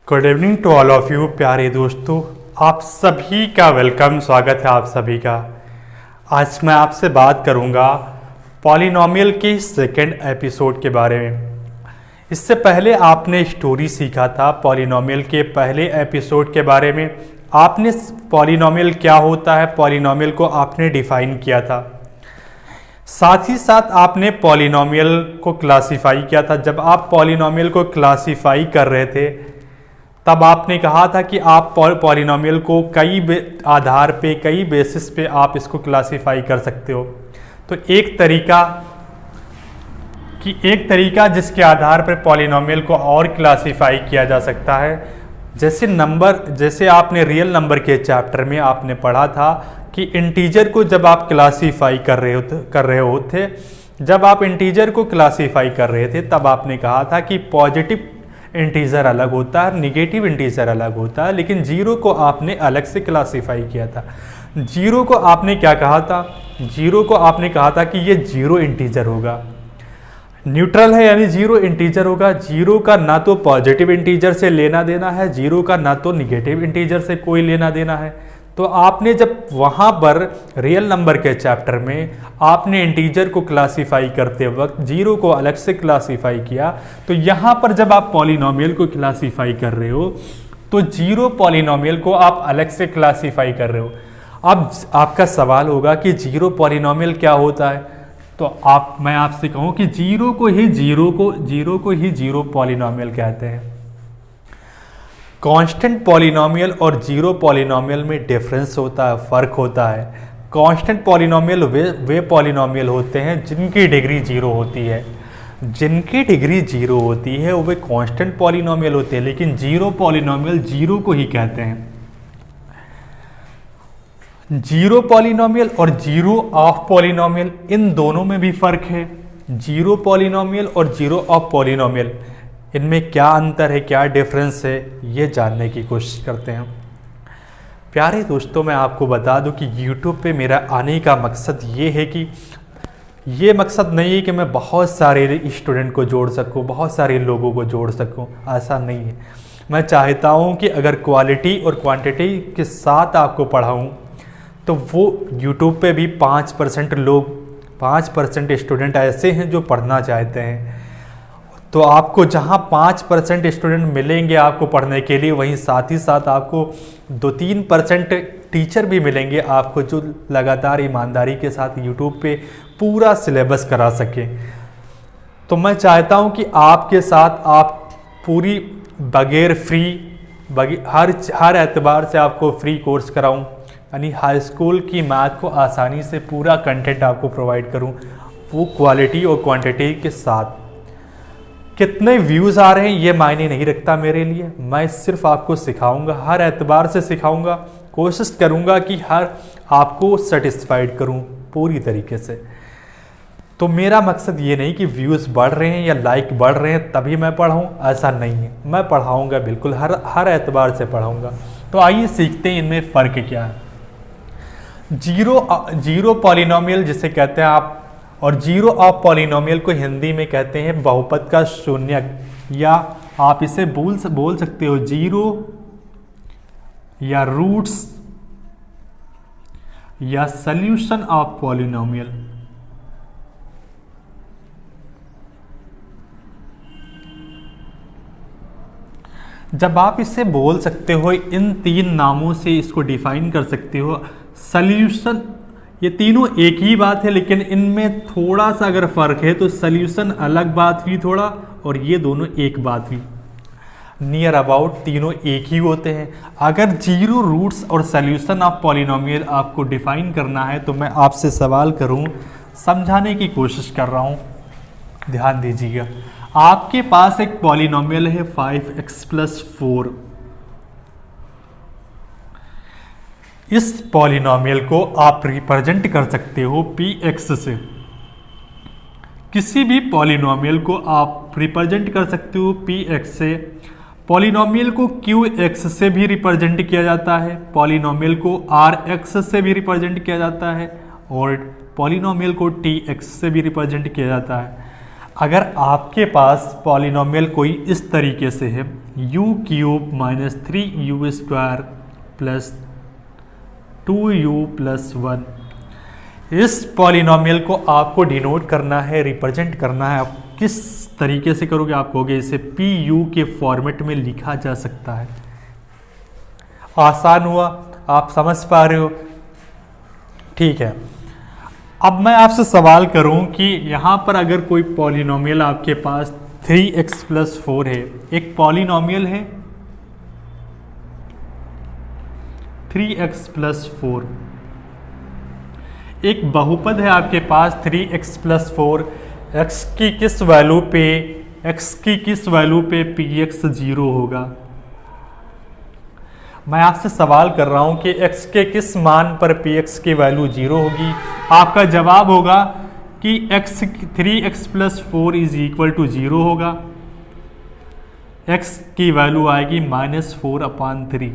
Good evening to all of you प्यारे दोस्तों, आप सभी का वेलकम, स्वागत है आप सभी का। आज मैं आपसे बात करूंगा पॉलिनोमियल के सेकंड एपिसोड के बारे में। इससे पहले आपने स्टोरी सीखा था पॉलिनोमियल के पहले एपिसोड के बारे में। आपने पॉलिनोमियल क्या होता है, पॉलिनोमियल को आपने डिफाइन किया था। साथ ही साथ आपने पॉलिनोमियल को क्लासीफाई किया था। जब आप पॉलिनोमियल को क्लासीफाई कर रहे थे तब आपने कहा था कि आप पॉलिनोमियल को कई आधार पे, कई बेसिस पे आप इसको क्लासीफाई कर सकते हो। तो एक तरीका जिसके आधार पर पॉलिनोमियल को और क्लासीफाई किया जा सकता है, जैसे आपने रियल नंबर के चैप्टर में आपने पढ़ा था कि इंटीजर को जब आप क्लासीफाई कर रहे थे, जब आप इंटीजर को क्लासीफाई कर रहे थे तब आपने कहा था कि पॉजिटिव इंटीजर अलग होता है, निगेटिव इंटीजर अलग होता है, लेकिन जीरो को आपने अलग से क्लासीफाई किया था। जीरो को आपने क्या कहा था? जीरो को आपने कहा था कि ये जीरो इंटीजर होगा, न्यूट्रल है यानी जीरो इंटीजर होगा। जीरो का ना तो पॉजिटिव इंटीजर से लेना देना है, जीरो का ना तो निगेटिव इंटीजर से कोई लेना देना है। तो आपने जब वहाँ पर रियल नंबर के चैप्टर में आपने इंटीजर को क्लासीफाई करते वक्त जीरो को अलग से क्लासीफाई किया, तो यहाँ पर जब आप पॉलिनोमियल को क्लासीफाई कर रहे हो तो जीरो पॉलिनोमियल को आप अलग से क्लासीफाई कर रहे हो। अब आपका सवाल होगा कि जीरो पॉलिनोमियल क्या होता है? तो मैं आपसे कहूँ कि जीरो को ही जीरो पॉलिनोमियल कहते हैं। कांस्टेंट पॉलिनोमियल और जीरो पॉलिनोमियल में डिफरेंस होता है, फ़र्क होता है। कांस्टेंट पॉलिनोमियल वे पॉलिनोमियल होते हैं जिनकी डिग्री जीरो होती है। जिनकी डिग्री जीरो होती है वे कांस्टेंट पॉलिनोमियल होते हैं, लेकिन जीरो पॉलिनोमियल जीरो को ही कहते हैं। जीरो पॉलिनोमियल और जीरो ऑफ पॉलिनोमियल, इन दोनों में भी फ़र्क है। जीरो पॉलिनोमियल और जीरो ऑफ पॉलिनोमियल, इनमें क्या अंतर है, क्या डिफरेंस है, ये जानने की कोशिश करते हैं। प्यारे दोस्तों, मैं आपको बता दूं कि YouTube पे मेरा आने का मकसद ये है कि ये मकसद नहीं है कि मैं बहुत सारे स्टूडेंट को जोड़ सकूं, बहुत सारे लोगों को जोड़ सकूं, ऐसा नहीं है। मैं चाहता हूं कि अगर क्वालिटी और क्वांटिटी के साथ आपको पढ़ाऊं तो वो YouTube पे भी 5% स्टूडेंट ऐसे हैं जो पढ़ना चाहते हैं। तो आपको जहाँ 5% स्टूडेंट मिलेंगे आपको पढ़ने के लिए, वहीं साथ ही साथ आपको 2-3% टीचर भी मिलेंगे आपको जो लगातार ईमानदारी के साथ YouTube पे पूरा सिलेबस करा सके। तो मैं चाहता हूँ कि आपके साथ आप पूरी हर एतबार से आपको फ्री कोर्स कराऊँ, यानी हाई स्कूल की मैथ को आसानी से पूरा कंटेंट आपको प्रोवाइड करूँ, वो क्वालिटी और क्वांटिटी के साथ। कितने व्यूज़ आ रहे हैं ये मायने नहीं रखता मेरे लिए, मैं सिर्फ आपको सिखाऊंगा, हर एतबार से सिखाऊंगा, कोशिश करूंगा कि हर आपको सेटिस्फाइड करूं पूरी तरीके से। तो मेरा मकसद ये नहीं कि व्यूज़ बढ़ रहे हैं या लाइक बढ़ रहे हैं तभी मैं पढ़ाऊं, ऐसा नहीं है। मैं पढ़ाऊंगा, बिल्कुल हर एतबार से पढ़ाऊंगा। तो आइए सीखते हैं इनमें फ़र्क क्या है। जीरो पॉलिनोमियल जिसे कहते हैं आप, और जीरो ऑफ पॉलिनोमियल को हिंदी में कहते हैं बहुपद का शून्यक, या आप इसे बोल सकते हो जीरो या रूट्स या सॉल्यूशन ऑफ पॉलिनोमियल। जब आप इसे बोल सकते हो, इन 3 नामों से इसको डिफाइन कर सकते हो। सॉल्यूशन, ये तीनों एक ही बात है, लेकिन इनमें थोड़ा सा अगर फ़र्क है तो सॉल्यूशन अलग बात हुई थोड़ा, और ये दोनों एक बात हुई। नियर अबाउट तीनों एक ही होते हैं। अगर जीरो, रूट्स और सॉल्यूशन ऑफ पॉलिनोमियल आपको डिफाइन करना है तो मैं आपसे सवाल करूं, समझाने की कोशिश कर रहा हूं, ध्यान दीजिएगा। आपके पास एक पॉलिनोमियल है 5x + 4। इस पॉलिनोमियल को आप रिप्रेजेंट कर सकते हो px से। किसी भी पॉलिनोमियल को आप रिप्रेजेंट कर सकते हो px से। पॉलिनोमियल को qx से भी रिप्रेजेंट किया जाता है, पॉलिनोमियल को rx से भी रिप्रेजेंट किया जाता है, और पॉलिनोमियल को tx से भी रिप्रेजेंट किया जाता है। अगर आपके पास पॉलिनोमियल कोई इस तरीके से है u³ minus 3u² plus 2u+1, इस पॉलिनोमियल को आपको डिनोट करना है, रिप्रेजेंट करना है। आप किस तरीके से करोगे? आप कहोगे इसे PU के फॉर्मेट में लिखा जा सकता है। आसान हुआ, आप समझ पा रहे हो? ठीक है। अब मैं आपसे सवाल करूं कि यहाँ पर अगर कोई पॉलिनोमियल आपके पास 3x+4 है, एक पॉलिनोमियल है 3x+4, एक बहुपद है आपके पास 3x+4, x की किस वैल्यू पे px 0 होगा? मैं आपसे सवाल कर रहा हूं कि x के किस मान पर px की वैल्यू 0 होगी? आपका जवाब होगा कि 3x+4 इज इक्वल टू 0 होगा। x की वैल्यू आएगी -4/3।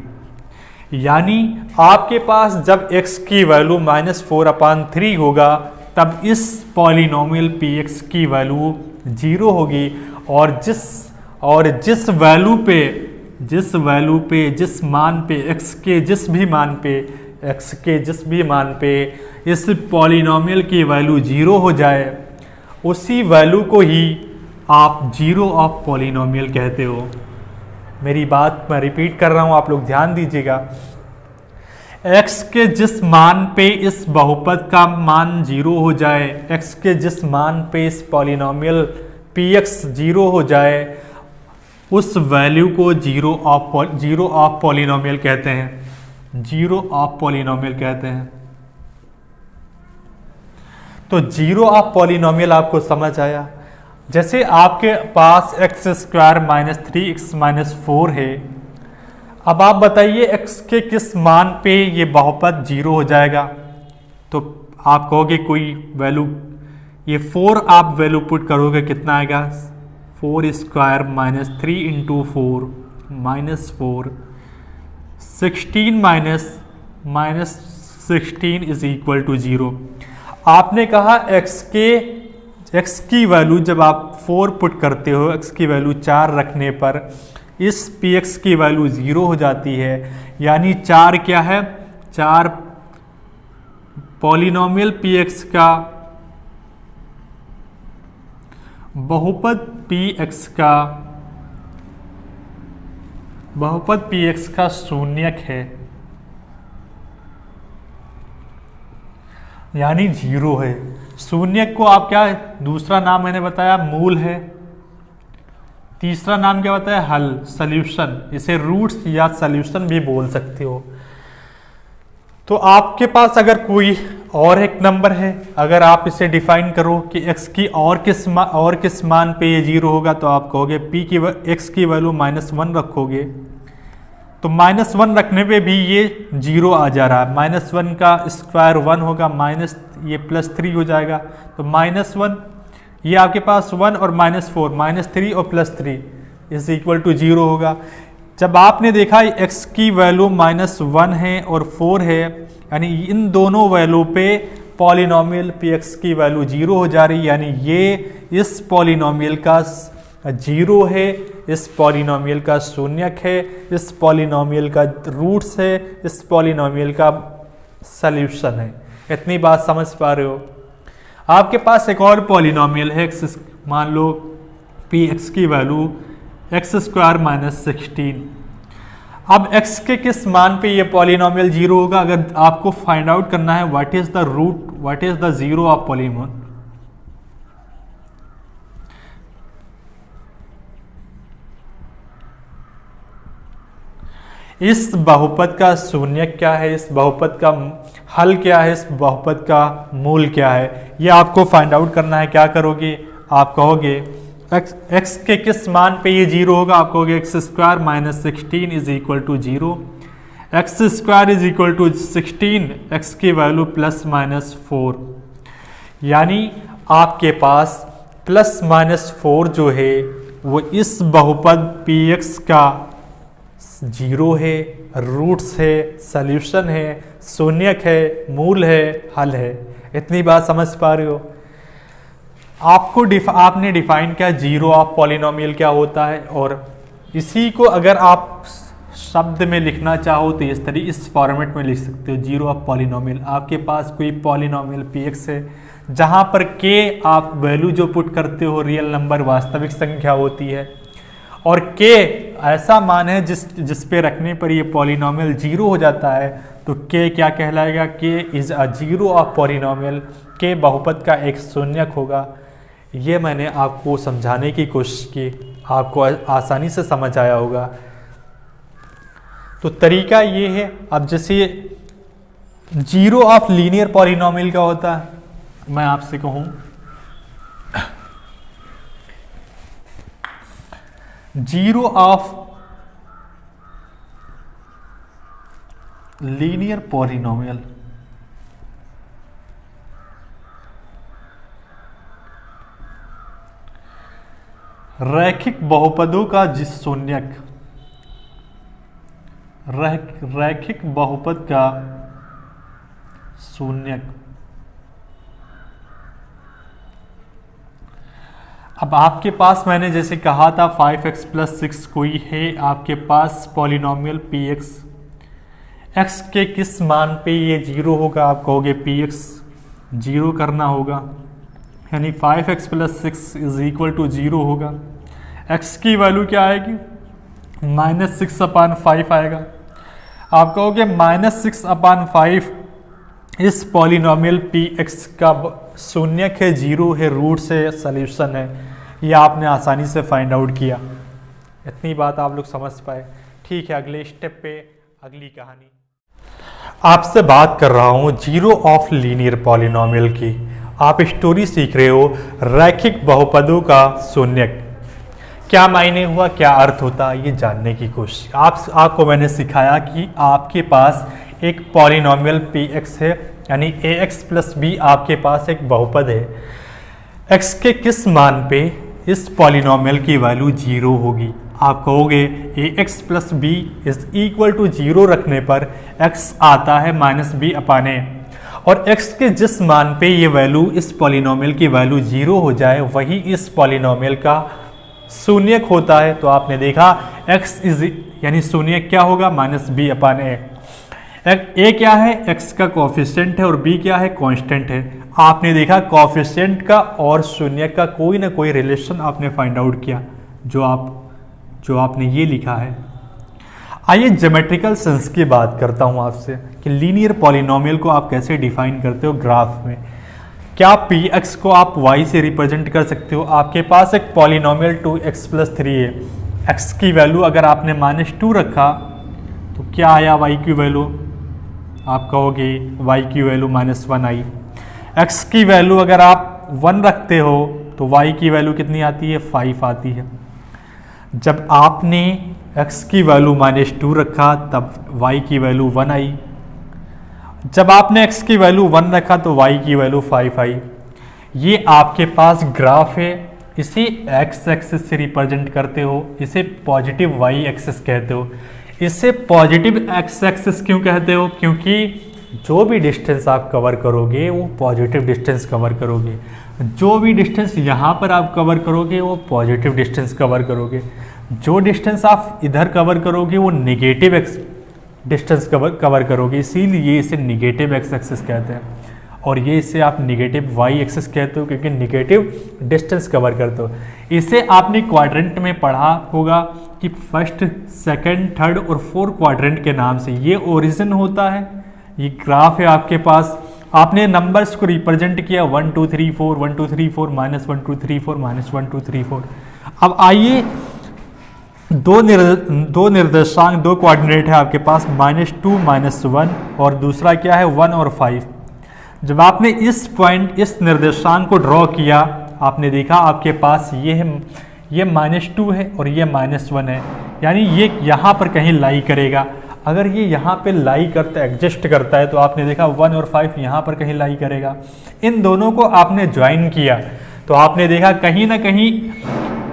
यानी आपके पास जब x की वैल्यू -4/3 होगा तब इस पॉलिनोमियल px की वैल्यू 0 होगी। और जिस वैल्यू पे जिस मान पे x के जिस भी मान पे इस पॉलिनोमियल की वैल्यू 0 हो जाए, उसी वैल्यू को ही आप जीरो ऑफ पॉलिनोमियल कहते हो। मेरी बात मैं रिपीट कर रहा हूं, आप लोग ध्यान दीजिएगा। x के जिस मान पे इस बहुपद का मान 0 हो जाए, x के जिस मान पे इस पॉलिनोमियल px 0 हो जाए, उस वैल्यू को जीरो ऑफ पॉलिनोमियल कहते हैं। जीरो ऑफ पॉलिनोमियल कहते हैं। तो जीरो ऑफ पॉलिनोमियल आपको समझ आया। जैसे आपके पास x² माइनस 3x माइनस 4 है, अब आप बताइए x के किस मान पे ये बहुपद 0 हो जाएगा? तो आप कहोगे कोई वैल्यू, ये 4 आप वैल्यू पुट करोगे, कितना आएगा? 4² minus 3 into 4 minus 4, 16 minus 16 is equal to 0। आपने कहा x की वैल्यू जब आप 4 पुट करते हो, x की वैल्यू 4 रखने पर इस px की वैल्यू 0 हो जाती है। यानी 4 क्या है? 4 पॉलिनोमियल px का बहुपद px का शून्यक है, यानी 0 है। शून्यक को आप क्या, दूसरा नाम मैंने बताया मूल है, तीसरा नाम क्या बताया? हल, सॉल्यूशन। इसे रूट्स या सॉल्यूशन भी बोल सकते हो। तो आपके पास अगर कोई और एक नंबर है, अगर आप इसे डिफाइन करो कि x की और किस मान पे ये 0 होगा, तो आप कहोगे x की वैल्यू -1 रखोगे, तो -1 रखने पे भी ये 0 आ जा रहा है। -1 का स्क्वायर 1 होगा, माइनस ये +3 हो जाएगा। तो -1, ये आपके पास 1 और -4, -3 और +3 इज इक्वल टू 0 होगा। जब आपने देखा x की वैल्यू -1 है और 4 है, यानी इन दोनों वैल्यू पे पॉलिनोमियल px की वैल्यू 0 हो जा रही है, यानी ये इस पॉलिनोमियल का 0 है, इस पॉलिनोमियल का शून्यक है, इस पॉलिनोमियल का रूट्स है, इस पॉलिनोमियल का सॉल्यूशन है। इतनी बात समझ पा रहे हो? आपके पास एक और पॉलिनोमियल है, मान लो px की वैल्यू x² माइनस 16। अब x के किस मान पे ये पॉलिनोमियल 0 होगा? अगर आपको फाइंड आउट करना है what is the zero of polynomial, इस बहुपद का शून्यक क्या है, इस बहुपद का हल क्या है, इस बहुपद का मूल क्या है, ये आपको फाइंड आउट करना है। क्या करोगे? आप कहोगे x के किस मान पे ये 0 होगा? आप कहोगे x² minus 16 is equal to 0। x² is equal to 16, x की वैल्यू ±4, यानी आपके पास ±4 जो है वो इस बहुपद px का 0 है, रूट्स है, सॉल्यूशन है, शून्यक है, मूल है, हल है। इतनी बात समझ पा रहे हो? आपने डिफाइन किया जीरो ऑफ पॉलिनोमियल क्या होता है, और इसी को अगर आप शब्द में लिखना चाहो तो इस फॉर्मेट में लिख सकते हो। जीरो ऑफ पॉलिनोमियल, आपके पास कोई पॉलिनोमियल px है जहां पर k आप वैल्यू जो पुट करते हो रियल नंबर वास्तविक संख्या होती है, और k ऐसा मान है जिस पे रखने पर ये पॉलिनोमियल जीरो हो जाता है, तो k क्या कहलाएगा, k is a zero of polynomial, k बहुपद का एक शून्यक होगा। ये मैंने आपको समझाने की कोशिश की, आपको आसानी से समझ आया होगा। तो तरीका ये है, अब जैसे जीरो ऑफ लीनियर पॉलिनोमियल क्या होता है, मैं आपसे कहूं जीरो ऑफ लीनियर पॉलिनोमियल रैखिक बहुपदों का जिस शून्यक, रैखिक बहुपद का शून्यक। अब आपके पास मैंने जैसे कहा था 5x + 6 कोई है आपके पास पॉलिनोमियल px, x के किस मान पे ये जीरो होगा, आप कहोगे px जीरो करना होगा, यानी 5x + 6 = 0 होगा। x की वैल्यू क्या आएगी, -6/5 आएगा। आप कहोगे -6/5 इस पॉलिनोमियल px का शून्यक है, जीरो है, रूट से सॉल्यूशन है, ये आपने आसानी से फाइंड आउट किया। इतनी बात आप लोग समझ पाए। ठीक है, अगले स्टेप पे अगली कहानी। आपसे बात कर रहा हूँ जीरो ऑफ लीनियर पॉलिनोमियल की। आप स्टोरी सीख रहे हो रैखिक बहुपदों का शून्यक, क्या मायने हुआ, क्या अर्थ होता है, ये जानने की कोशिश। आपको मैंने सिखाया कि आपके पास एक पॉलिनोमियल px है, यानी ax + b आपके पास एक बहुपद है। x के किस मान पे इस पॉलिनोमियल की वैल्यू जीरो होगी, आप कहोगे ax + b = 0 रखने पर x आता है -b/a, और x के जिस मान पे ये वैल्यू इस पॉलिनोमियल की वैल्यू जीरो हो जाए वही इस पॉलिनोमियल का शून्यक होता है। तो आपने देखा x यानी शून्यक क्या होगा, -b/a। a क्या है, x का कोफिशिएंट है, और b क्या है, कांस्टेंट है। आपने देखा कोफिशिएंट का और शून्यक का कोई ना कोई रिलेशन आपने फाइंड आउट किया, जो आपने ये लिखा है। आइए ज्योमेट्रिकल सेंस की बात करता हूँ आपसे कि लीनियर पॉलिनोमियल को आप कैसे डिफाइन करते हो ग्राफ में। क्या px को आप y से रिप्रेजेंट कर सकते हो। आपके पास एक पॉलिनोमियल 2x + 3 है, x की वैल्यू अगर आपने -2 रखा तो क्या आया y की वैल्यू, आप कहोगे y की वैल्यू -1 आई। x की वैल्यू अगर आप 1 रखते हो तो y की वैल्यू कितनी आती है, 5 आती है। जब आपने x की वैल्यू -2 रखा तब y की वैल्यू 1 आई। जब आपने x की वैल्यू 1 रखा तो y की वैल्यू 5 आई। ये आपके पास ग्राफ है, इसे x एक्सिस से रिप्रेजेंट करते हो, इसे पॉजिटिव y एक्सिस कहते हो। इसे पॉजिटिव x एक्सिस क्यों कहते हो, क्योंकि जो भी डिस्टेंस आप कवर करोगे वो पॉजिटिव डिस्टेंस कवर करोगे, जो भी डिस्टेंस यहाँ पर आप कवर करोगे वो पॉजिटिव डिस्टेंस कवर करोगे, जो डिस्टेंस आप इधर कवर करोगे वो नेगेटिव डिस्टेंस कवर करोगे। इसीलिए इसे नेगेटिव x एक्सिस कहते हैं, और ये इसे आप नेगेटिव y एक्सिस कहते हो क्योंकि नेगेटिव डिस्टेंस कवर करते हो। इसे आपने क्वाड्रेंट में पढ़ा होगा कि फर्स्ट, सेकंड, थर्ड और फोर्थ क्वाड्रेंट के नाम से ये ओरिजिन होता है। ये ग्राफ है आपके पास, आपने नंबर्स को रिप्रेजेंट किया 1 2 3 4 1 2 3 4 -1 2 3 4 -1 2 3 4। अब आइए दो निर्देशांक, दो कोऑर्डिनेट है आपके पास, -2 -1, और दूसरा क्या है 1 और 5। जब आपने इस पॉइंट, इस निर्देशांक को ड्रॉ किया, आपने देखा आपके पास ये है, ये -2 है और ये -1 है, यानी ये यहाँ पर कहीं लाई करेगा। अगर ये यहाँ पे लाई करता, एग्जिस्ट करता है, तो आपने देखा 1 और 5 यहाँ पर कहीं लाई करेगा। इन दोनों को आपने ज्वाइन किया तो आपने देखा कहीं ना कहीं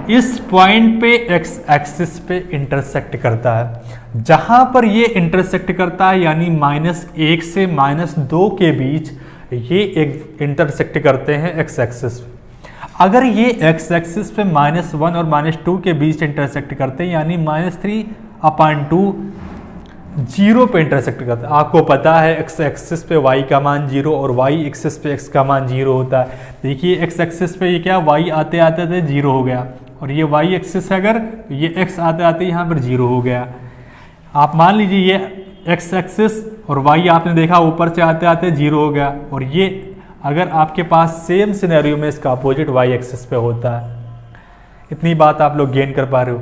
इस पॉइंट पे x एक्सिस पे इंटरसेक्ट करता है। जहां पर ये इंटरसेक्ट करता है यानी -1 से -2 के बीच ये एक इंटरसेक्ट करते हैं x एक्सिस। अगर ये एक्स एक्सिस पे -1 और -2 के बीच इंटरसेक्ट करते हैं, यानी -3/2 जीरो पे इंटरसेक्ट करता है। आपको पता है एक्स एक्सिस पे y का मान 0 और y एक्सिस पे x का मान 0 होता है। देखिए एक्स एक्सिस पे ये क्या y आते आते थे 0 हो गया, और ये y एक्सिस है अगर ये x आते आते यहाँ पर 0 हो गया। आप मान लीजिए ये एक्स एक्सिस और y आपने देखा ऊपर से आते आते 0 हो गया, और ये अगर आपके पास सेम सिनेरियो में इसका अपोजिट y एक्सिस पे होता है। इतनी बात आप लोग गेन कर पा रहे हो।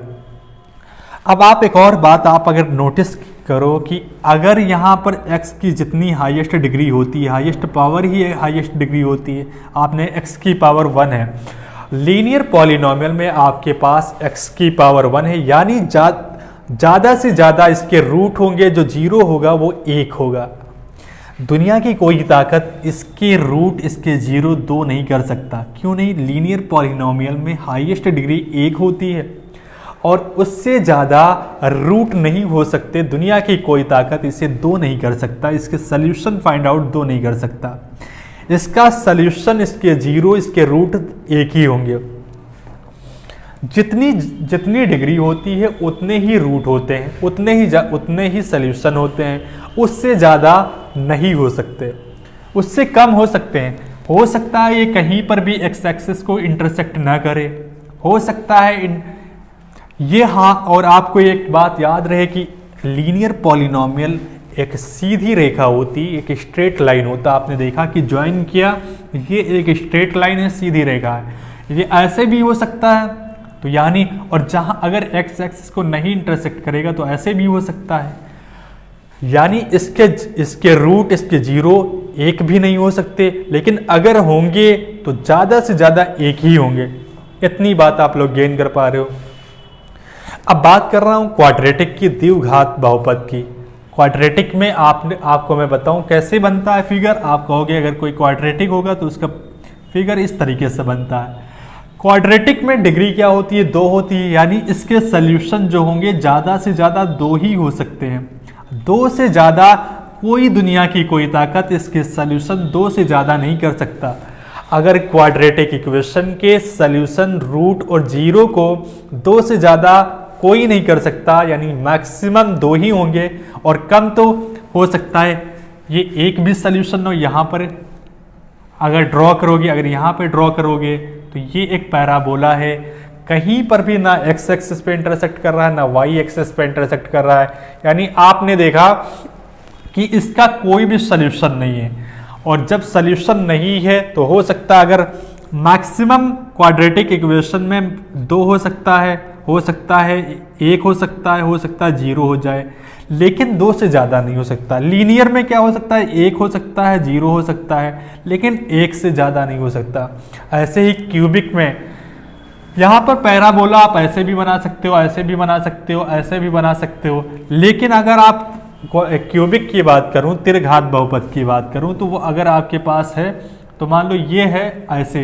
अब आप एक और बात आप अगर नोटिस करो कि अगर यहाँ पर x की जितनी हाईएस्ट डिग्री होती है, हाईएस्ट पावर ही हाईएस्ट डिग्री होती है, आपने x की पावर 1 है, लीनियर पॉलिनोमियल में आपके पास x की पावर 1 है, यानी ज़्यादा से ज़्यादा इसके रूट होंगे, जो 0 होगा वो 1 होगा। दुनिया की कोई ताकत इसके रूट इसके 0 2 नहीं कर सकता। क्यों नहीं? लीनियर पॉलिनोमियल में हाईएस्ट डिग्री 1 होती है और उससे ज़्यादा रूट नहीं हो सकते। दुनिया की कोई ताकत इसे 2 नहीं कर सकता, इसके सल्यूशन फाइंड आउट 2 नहीं कर सकता। इसका सल्यूशन इसके 0 इसके रूट 1 ही होंगे। जितनी डिग्री होती है उतने ही रूट होते हैं, उतने ही सल्यूशन होते हैं, उससे ज़्यादा नहीं हो सकते, उससे कम हो सकते हैं। हो सकता है ये कहीं पर भी एक्स एक्सिस को इंटरसेक्ट ना करे, हो सकता है ये। हाँ, और आपको एक बात याद रहे कि लीनियर पॉलिनोमियल एक सीधी रेखा होती, एक स्ट्रेट लाइन होता। आपने देखा कि ज्वाइन किया, ये एक स्ट्रेट लाइन है, सीधी रेखा है। ये ऐसे भी हो सकता है, तो यानी और जहाँ अगर एक्स एक्सिस को नहीं इंटरसेक्ट करेगा तो ऐसे भी हो सकता है, यानी इसके रूट इसके 0 1 भी नहीं हो सकते, लेकिन अगर होंगे तो ज़्यादा से ज़्यादा 1 ही होंगे। इतनी बात आप लोग गेन कर पा रहे हो। अब बात कर रहा हूँ क्वाड्रेटिक की, द्विघात बहुपद की। क्वाड्रेटिक में आपको मैं बताऊं कैसे बनता है फिगर। आप कहोगे अगर कोई क्वाड्रेटिक होगा तो उसका फिगर इस तरीके से बनता है। क्वाड्रेटिक में डिग्री क्या होती है? 2 होती है, यानी इसके सल्यूशन जो होंगे ज़्यादा से ज़्यादा 2 ही हो सकते हैं। 2 से ज़्यादा कोई दुनिया की कोई ताकत इसके सल्यूशन 2 से ज़्यादा नहीं कर सकता। अगर क्वाड्रेटिक इक्वेशन के सल्यूशन रूट और 0 को 2 से ज़्यादा कोई नहीं कर सकता, यानी मैक्सिमम 2 ही होंगे, और कम तो हो सकता है ये एक भी सल्यूशन हो। यहाँ पर अगर ड्रॉ करोगे, अगर यहाँ पे ड्रॉ करोगे तो ये एक पैराबोला है, कहीं पर भी ना एक्स एक्सिस पे इंटरसेक्ट कर रहा है ना वाई एक्सिस पे इंटरसेक्ट कर रहा है, यानी आपने देखा कि इसका कोई भी सल्यूशन नहीं है। और जब सल्यूशन नहीं है तो हो सकता है अगर मैक्सिमम क्वाड्रेटिक इक्वेशन में 2 हो सकता है 1 हो सकता है 0 हो जाए, लेकिन 2 से ज़्यादा नहीं हो सकता। लीनियर में क्या हो सकता है? 1 हो सकता है, 0 हो सकता है, लेकिन 1 से ज़्यादा नहीं हो सकता। ऐसे ही क्यूबिक में यहाँ पर पैराबोला आप ऐसे भी बना सकते हो, ऐसे भी बना सकते हो, ऐसे भी बना सकते हो, लेकिन अगर आप क्यूबिक की बात करूँ, त्रिघात बहुपद की बात करूँ, तो वो अगर आपके पास है तो मान लो ये है ऐसे,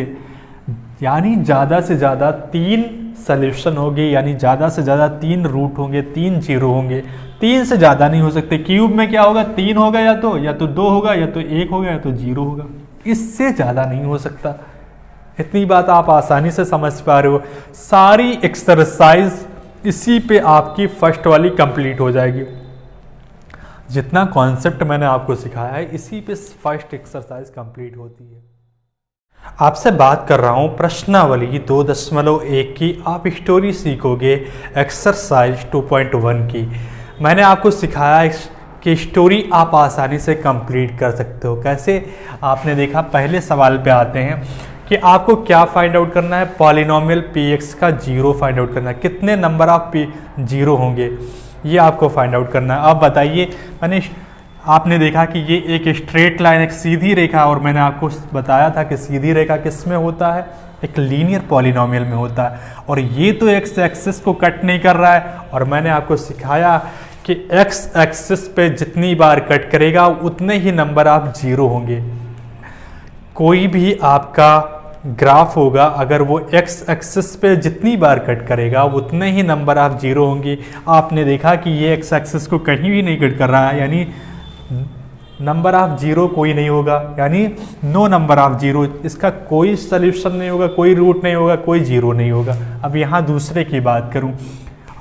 यानी ज़्यादा से ज़्यादा 3 सॉल्यूशन होंगे, यानी ज़्यादा से ज़्यादा 3 रूट होंगे, 3 0 होंगे, 3 से ज़्यादा नहीं हो सकते। क्यूब में क्या होगा? 3 होगा, या तो 2 होगा, या तो 1 होगा, या तो 0 होगा, इससे ज़्यादा नहीं हो सकता। इतनी बात आप आसानी से समझ पा रहे हो। सारी एक्सरसाइज इसी पे आपकी फर्स्ट वाली कंप्लीट हो जाएगी। जितना कॉन्सेप्ट मैंने आपको सिखाया है इसी पे फर्स्ट एक्सरसाइज कंप्लीट होती है। आपसे बात कर रहा हूँ प्रश्नावली 2.1 की। आप स्टोरी सीखोगे एक्सरसाइज 2.1 की। मैंने आपको सिखाया कि स्टोरी आप आसानी से कंप्लीट कर सकते हो। कैसे? आपने देखा पहले सवाल पे आते हैं कि आपको क्या फाइंड आउट करना है? पॉलिनोमियल px का 0 फाइंड आउट करना है। कितने नंबर ऑफ p0 होंगे ये आपको फाइंड आउट करना है। अब बताइए, आपने देखा कि ये एक स्ट्रेट लाइन, एक सीधी रेखा, और मैंने आपको बताया था कि सीधी रेखा किस में होता है? एक लीनियर पॉलिनोमियल में होता है। और ये तो एक्स एक्सिस को कट नहीं कर रहा है, और मैंने आपको सिखाया कि एक्स एक्सिस पे जितनी बार कट करेगा उतने ही नंबर ऑफ 0 होंगे। कोई भी आपका ग्राफ होगा, अगर वो एक्स एक्सिस पे जितनी बार कट करेगा उतने ही नंबर ऑफ 0 होंगे। आपने देखा कि ये एक्स एक्सिस को कहीं भी नहीं कट कर रहा है, यानी नंबर ऑफ जीरो कोई नहीं होगा, यानी नो नंबर ऑफ जीरो, इसका कोई सल्यूशन नहीं होगा, कोई रूट नहीं होगा, कोई जीरो नहीं होगा। अब यहाँ दूसरे की बात करूँ,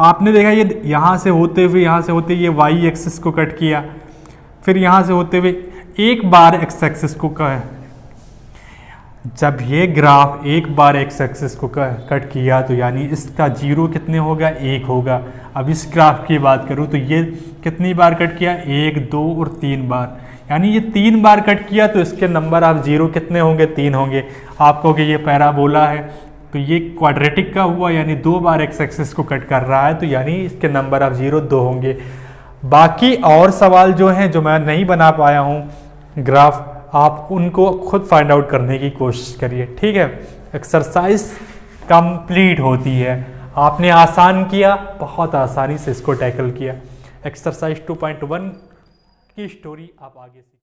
आपने देखा ये यहाँ से होते हुए ये वाई एक्सिस को कट किया, फिर यहाँ से होते हुए एक बार एक्स एक्सिस को जब ये ग्राफ एक बार एक्स एक्सिस को कट किया तो यानी इसका जीरो कितने होगा, 1 होगा। अब इस ग्राफ की बात करूँ तो ये कितनी बार कट किया, 1, 2 और 3 बार, यानी ये 3 बार कट किया तो इसके नंबर ऑफ जीरो कितने होंगे, 3 होंगे। आपको कि ये पैराबोला है तो ये क्वाड्रेटिक का हुआ, यानी 2 बार एक्स एक्सिस को कट कर रहा है तो यानी इसके नंबर ऑफ जीरो 2 होंगे। बाकी और सवाल जो हैं जो मैं नहीं बना पाया हूँ ग्राफ, आप उनको खुद फाइंड आउट करने की कोशिश करिए, ठीक है। एक्सरसाइज कंप्लीट होती है, आपने आसान किया, बहुत आसानी से इसको टैकल किया। एक्सरसाइज 2.1 की स्टोरी आप आगे सीख